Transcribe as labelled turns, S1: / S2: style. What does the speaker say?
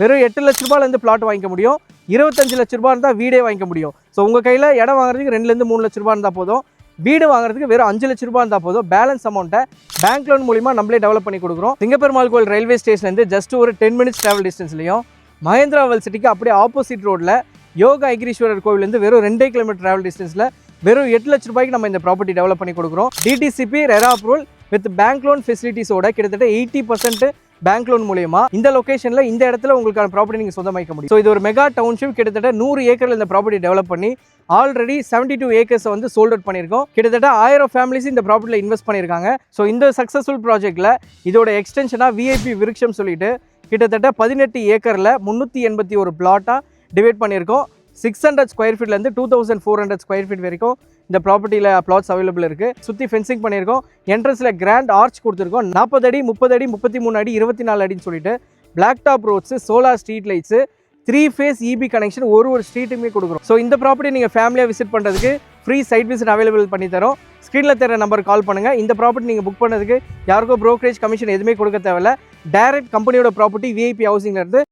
S1: வெறும் 8 லட்ச ரூபாயிலேருந்து பிளாட் வாங்கிக்க முடியும். 25 லட்ச ரூபா இருந்தால் வீடே வாங்கிக்க முடியும். ஸோ உங்கள் கையில் இடம் வாங்குறதுக்கு 2லேருந்து 3 லட்ச ரூபா இருந்தால் போதும். வீடு வாங்குறதுக்கு வெறும் 5 லட்ச ரூபா இருந்தால் போதும். பேலன்ஸ் அமௌண்ட்டை பேங்க் லோன் மூலிமா நம்மளே டெவலப் பண்ணி கொடுக்குறோம். சிங்கப்பெருமாள் கோயில் ரயில்வே ஸ்டேஷன்லேருந்து ஜஸ்ட் ஒரு 10 மினிட்ஸ் ட்ராவல் டிஸ்டன்ஸ்லையும், மகேந்திரா வேர்ல்ட் சிட்டிக்கு அப்படியே ஆப்போசிட் ரோட்டில் யோகா ஐகிரீஸ்வரர் கோவிலேருந்து வெறும் 2 கிலோமீட்டர் ட்ராவல் டிஸ்டன்ஸில் வெறும் 8 லட்ச ரூபாய்க்கு நம்ம இந்த ப்ராப்பர்ட்டி டெவலப் பண்ணி கொடுக்குறோம். DTCP RERA approval with bank loan ஃபெசிலிட்டிஸோட கிட்டத்தட்ட 80% பேங்க் லோன் மூலியமா இந்த லொகேஷனில் இந்த இடத்துல உங்களுக்கான ப்ராப்பர்ட்டி நீங்கள் சொந்தமாக்க முடியும். ஸோ இது ஒரு மெகா டவுன்ஷிப். கிட்டத்தட்ட 100 ஏக்கரில் இந்த ப்ராப்பர்ட்டி டெவலப் பண்ணி ஆல்ரெடி 72 ஏக்கர்ஸை வந்து சோல்ட் அவுட் பண்ணியிருக்கோம். கிட்டத்தட்ட 1000 ஃபேமிலிஸ் இந்த ப்ராப்பர்ட்டியில் இன்வெஸ்ட் பண்ணியிருக்காங்க. ஸோ இந்த சக்ஸஸ்ஃபுல் ப்ராஜெக்ட்டில் இதோட எக்ஸ்டென்ஷனாக விஐபி விருட்சம் சொல்லிட்டு கிட்டத்தட்ட 18 ஏக்கரில் 381 பிளாட்டாக டிவைட் பண்ணியிருக்கோம். 600 ஸ்கொயர் ஃபீட்லேருந்து 2400 ஸ்கொயர் ஃபீட் வரைக்கும் இந்த ப்ராப்பர்ட்டியில் பிளாட்ஸ் அவைலபிள் இருக்குது. சுற்றி ஃபென்சிங் பண்ணியிருக்கோம். என்ட்ரன்ஸில் கிராண்ட் ஆர்ச் கொடுத்துருக்கோம். 40 அடி 30 அடி 33 அடி 24 அடின்னு சொல்லிட்டு black top roads, solar street lights, 3 phase EB connection ஒரு ஸ்ட்ரீட்டுமே கொடுக்குறோம். ஸோ இந்த ப்ராப்பர்ட்டி நீங்கள் ஃபேமிலியாக விசிட் பண்ணுறதுக்கு ஃப்ரீ சைட் விசிட் அவைலபிள் பண்ணி தரோம். ஸ்க்ரீனில் தர நம்பர் கால் பண்ணுங்கள். இந்த ப்ராப்பர்ட்டி நீங்கள் புக் பண்ணதுக்கு யாருக்கோ ப்ரோக்கரேஜ் கமிஷன் எதுவுமே கொடுக்க தேவையில்ல. டைரக்ட் கம்பெனியோட ப்ராப்பர்ட்டி விஐபி ஹவுசிங்லேருந்து